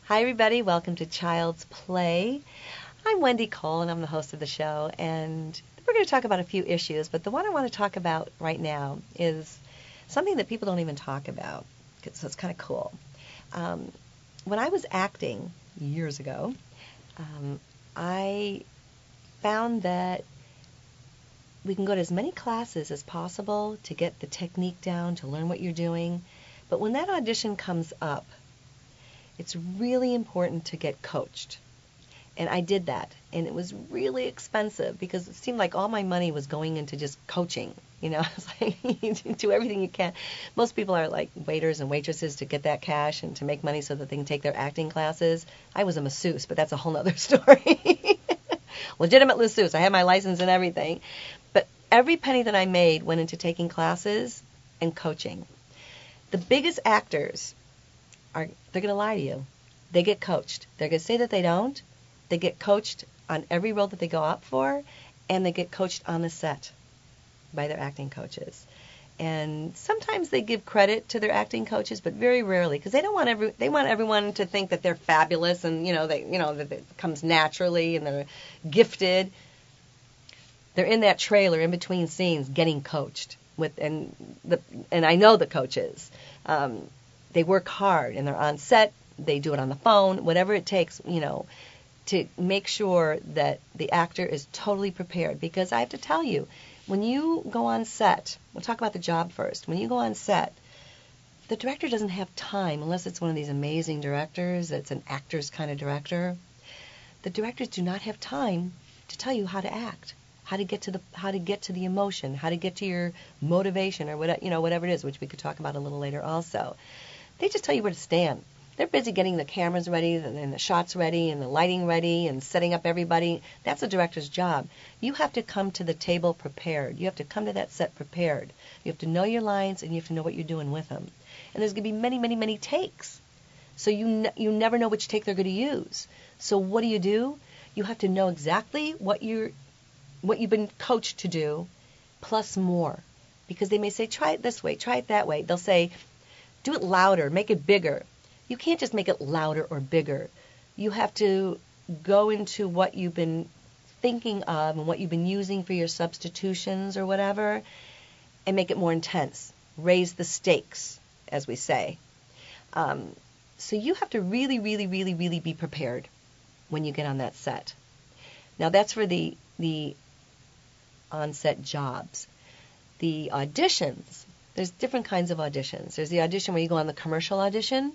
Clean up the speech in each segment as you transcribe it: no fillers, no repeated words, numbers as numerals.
Hi, everybody. Welcome to Child's Play. I'm Wendee Cole, and I'm the host of the show. And we're going to talk about a few issues, but the one I want to talk about right now is something that people don't even talk about, so it's kind of cool. When I was acting years ago, I found that we can go to as many classes as possible to get the technique down, to learn what you're doing. But when that audition comes up, it's really important to get coached. And I did that. And it was really expensive because it seemed like all my money was going into just coaching. You know, it's like you do everything you can. Most people are like waiters and waitresses to get that cash and to make money so that they can take their acting classes. I was a masseuse, but that's a whole other story. Legitimate masseuse. I had my license and everything. But every penny that I made went into taking classes and coaching. The biggest actors they're going to lie to you. They get coached. They're going to say that they don't. They get coached on every role that they go out for, and they get coached on the set by their acting coaches. And sometimes they give credit to their acting coaches, but very rarely, because they want everyone to think that they're fabulous and that it comes naturally and they're gifted. They're in that trailer in between scenes getting coached and I know the coaches. They work hard, and they're on set. They do it on the phone, whatever it takes, to make sure that the actor is totally prepared. Because I have to tell you, when you go on set, we'll talk about the job first. When you go on set, the director doesn't have time, unless it's one of these amazing directors that's an actor's kind of director. The directors do not have time to tell you how to act, how to get to the emotion, how to get to your motivation, or whatever it is, which we could talk about a little later also. They just tell you where to stand. They're busy getting the cameras ready and the shots ready and the lighting ready and setting up everybody. That's a director's job. You have to come to the table prepared. You have to come to that set prepared. You have to know your lines, and you have to know what you're doing with them. And there's going to be many, many, many takes. So you never know which take they're going to use. So what do? You have to know exactly what you've been coached to do, plus more. Because they may say, try it this way, try it that way. They'll say, do it louder, make it bigger. You can't just make it louder or bigger. You have to go into what you've been thinking of and what you've been using for your substitutions or whatever, and make it more intense. Raise the stakes, as we say. So you have to really, really, really, really be prepared when you get on that set. Now that's for the on-set jobs. The auditions, there's different kinds of auditions. There's the audition where you go on the commercial audition.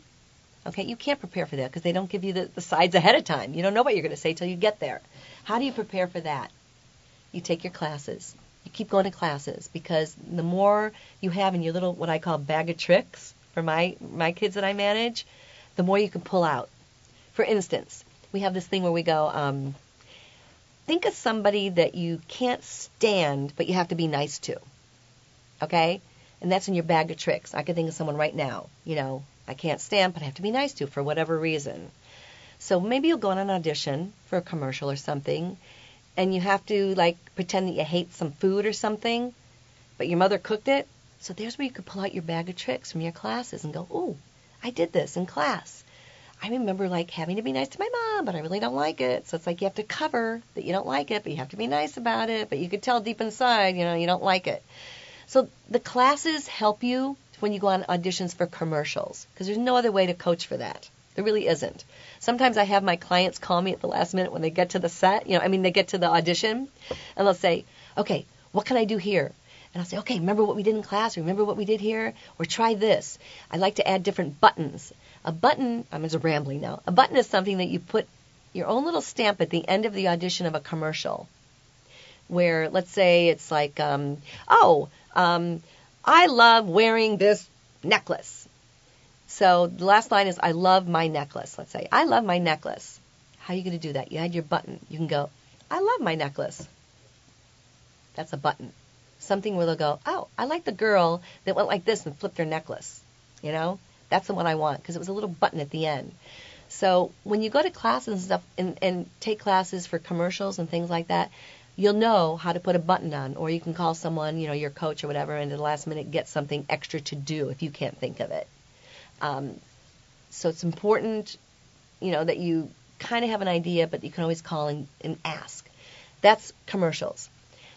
Okay, you can't prepare for that because they don't give you the sides ahead of time. You don't know what you're going to say till you get there. How do you prepare for that? You take your classes. You keep going to classes, because the more you have in your little, what I call bag of tricks for my kids that I manage, the more you can pull out. For instance, we have this thing where we go, think of somebody that you can't stand but you have to be nice to. Okay? And that's in your bag of tricks. I can think of someone right now, I can't stand, but I have to be nice to for whatever reason. So maybe you'll go on an audition for a commercial or something, and you have to pretend that you hate some food or something, but your mother cooked it. So there's where you could pull out your bag of tricks from your classes and go, ooh, I did this in class. I remember having to be nice to my mom, but I really don't like it. So it's you have to cover that you don't like it, but you have to be nice about it. But you could tell deep inside, you don't like it. So the classes help you when you go on auditions for commercials, because there's no other way to coach for that. There really isn't. Sometimes I have my clients call me at the last minute when they get to the set, they get to the audition, and they'll say, okay, what can I do here? And I'll say, okay, remember what we did in class? Remember what we did here? Or try this. I like to add different buttons. A button, I'm just rambling now. A button is something that you put your own little stamp at the end of the audition of a commercial, where, let's say it's I love wearing this necklace. So the last line is, I love my necklace. Let's say, I love my necklace. How are you going to do that? You add your button. You can go, I love my necklace. That's a button. Something where they'll go, oh, I like the girl that went like this and flipped her necklace. That's the one I want, because it was a little button at the end. So when you go to classes and stuff and take classes for commercials and things like that, you'll know how to put a button on, or you can call someone, your coach or whatever, and at the last minute get something extra to do if you can't think of it. So it's important, that you kind of have an idea, but you can always call and ask. That's commercials.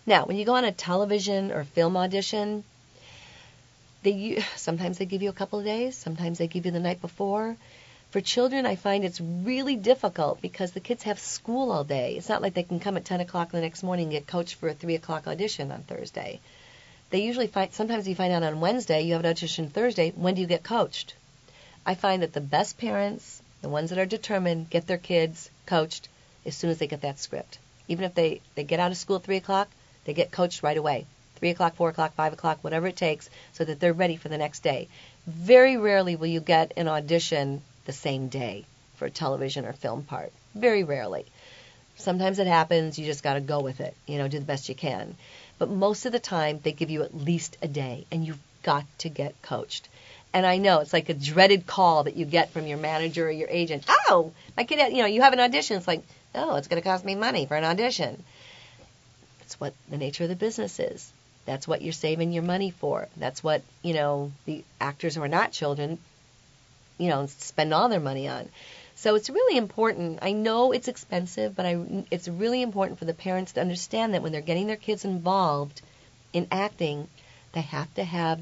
Now, when you go on a television or film audition, sometimes they give you a couple of days, sometimes they give you the night before. For children, I find it's really difficult because the kids have school all day. It's not like they can come at 10 o'clock the next morning and get coached for a 3 o'clock audition on Thursday. They usually sometimes you find out on Wednesday, you have an audition Thursday, when do you get coached? I find that the best parents, the ones that are determined, get their kids coached as soon as they get that script. Even if they get out of school at 3 o'clock, they get coached right away. 3 o'clock, 4 o'clock, 5 o'clock, whatever it takes, so that they're ready for the next day. Very rarely will you get an audition the same day for a television or film part. Very rarely. Sometimes it happens, you just got to go with it, do the best you can. But most of the time, they give you at least a day, and you've got to get coached. And I know it's like a dreaded call that you get from your manager or your agent. Oh, my kid, you have an audition. It's like, oh, it's going to cost me money for an audition. It's what the nature of the business is. That's what you're saving your money for. That's what, the actors who are not children, spend all their money on. So it's really important. I know it's expensive, but it's really important for the parents to understand that when they're getting their kids involved in acting, they have to have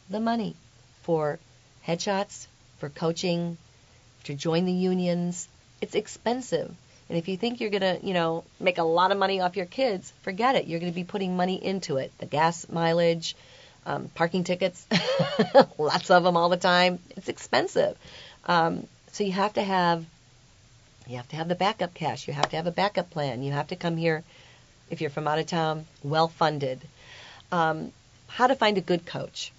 the money for headshots, for coaching, to join the unions. It's expensive. And if you think you're going to, make a lot of money off your kids, forget it. You're going to be putting money into it. The gas mileage, parking tickets, lots of them all the time. It's expensive. So you have to have the backup cash. You have to have a backup plan. You have to come here, if you're from out of town, well funded. How to find a good coach.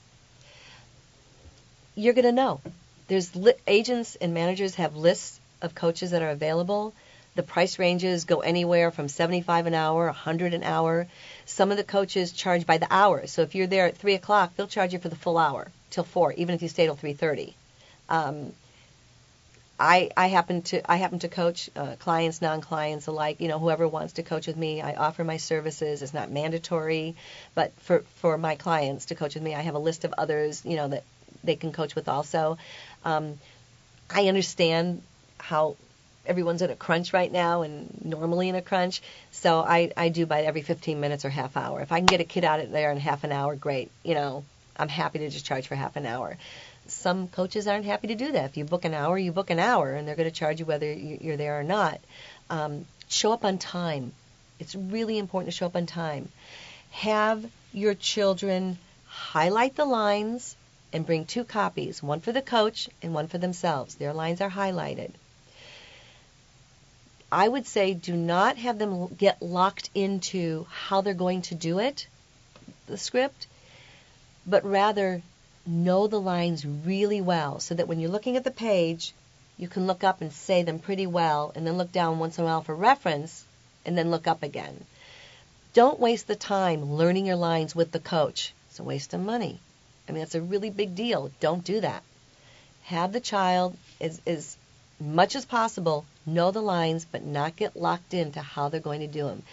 You're going to know. There's agents and managers have lists of coaches that are available. The price ranges go anywhere from $75 an hour, $100 an hour. Some of the coaches charge by the hour. So if you're there at 3 o'clock, they'll charge you for the full hour, till 4, even if you stay till 3:30. I happen to coach clients, non-clients alike. Whoever wants to coach with me, I offer my services. It's not mandatory, but for my clients to coach with me, I have a list of others, that they can coach with also. I understand how everyone's in a crunch right now and normally in a crunch, so I do by every 15 minutes or half hour. If I can get a kid out of there in half an hour, great. I'm happy to just charge for half an hour. Some coaches aren't happy to do that. If you book an hour, you book an hour, and they're going to charge you whether you're there or not. Show up on time. It's really important to show up on time. Have your children highlight the lines and bring 2 copies, one for the coach and one for themselves. Their lines are highlighted. I would say do not have them get locked into how they're going to do it, the script, but rather know the lines really well so that when you're looking at the page, you can look up and say them pretty well and then look down once in a while for reference and then look up again. Don't waste the time learning your lines with the coach. It's a waste of money. That's a really big deal. Don't do that. Have the child, as much as possible, know the lines, but not get locked into how they're going to do them.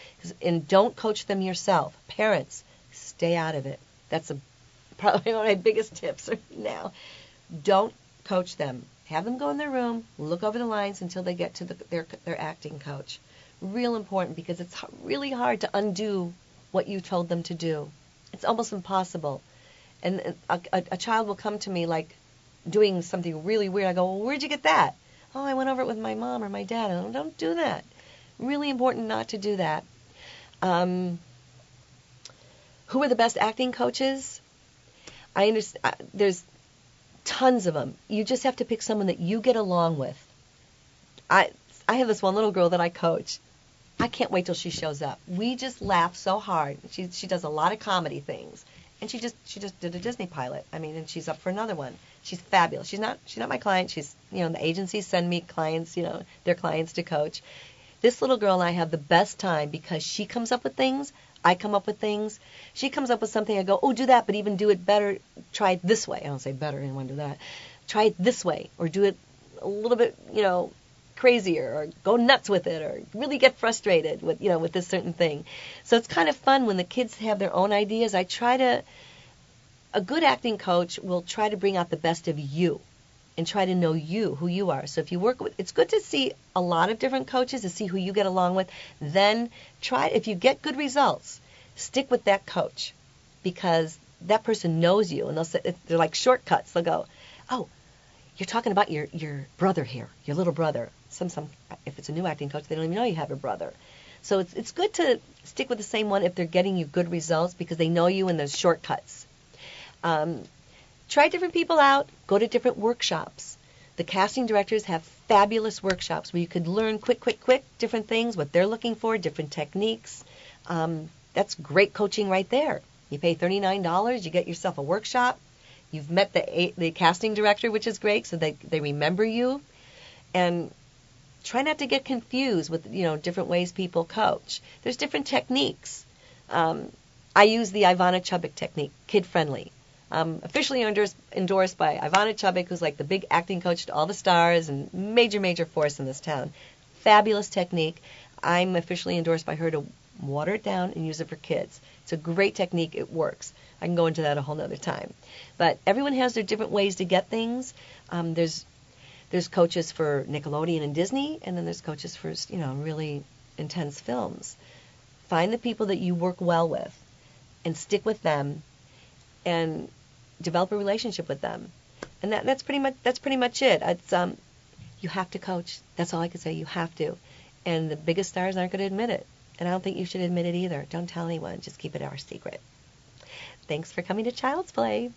And don't coach them yourself. Parents, stay out of it. That's probably one of my biggest tips right now. Don't coach them. Have them go in their room, look over the lines until they get to their acting coach. Real important, because it's really hard to undo what you told them to do. It's almost impossible. And a child will come to me like doing something really weird. I go, well, where'd you get that? Oh, I went over it with my mom or my dad. I go, don't do that. Really important not to do that. Who are the best acting coaches? I understand. There's tons of them. You just have to pick someone that you get along with. I have this one little girl that I coach. I can't wait till she shows up. We just laugh so hard. She does a lot of comedy things. And she just did a Disney pilot. And she's up for another one. She's fabulous. She's not my client. She's, the agencies send me clients, their clients to coach. This little girl and I have the best time because she comes up with things. I come up with things. She comes up with something. I go, oh, do that, but even do it better. Try it this way. I don't say better. I didn't want to do that. Try it this way, or do it a little bit, crazier, or go nuts with it, or really get frustrated with, with this certain thing. So it's kind of fun when the kids have their own ideas. A good acting coach will try to bring out the best of you. and try to know you, who you are. So if you work with, it's good to see a lot of different coaches to see who you get along with. Then try, if you get good results, stick with that coach, because that person knows you, and they're like shortcuts. They'll go, oh, you're talking about your brother here, your little brother. Some if it's a new acting coach, they don't even know you have a brother. So it's good to stick with the same one if they're getting you good results, because they know you and there's shortcuts. Try different people out. Go to different workshops. The casting directors have fabulous workshops where you could learn quick, different things, what they're looking for, different techniques. That's great coaching right there. You pay $39, you get yourself a workshop. You've met the casting director, which is great, so they remember you. And try not to get confused with different ways people coach. There's different techniques. I use the Ivana Chubbuck technique, kid-friendly. Officially endorsed by Ivana Chubbuck, who's like the big acting coach to all the stars and major force in this town. Fabulous technique. I'm officially endorsed by her to water it down and use it for kids. It's a great technique. It works. I can go into that a whole nother time. But everyone has their different ways to get things. There's coaches for Nickelodeon and Disney, and then there's coaches for really intense films. Find the people that you work well with and stick with them and develop a relationship with them. And that's pretty much it. It's you have to coach. That's all I can say. You have to. And the biggest stars aren't going to admit it. And I don't think you should admit it either. Don't tell anyone. Just keep it our secret. Thanks for coming to Child's Play.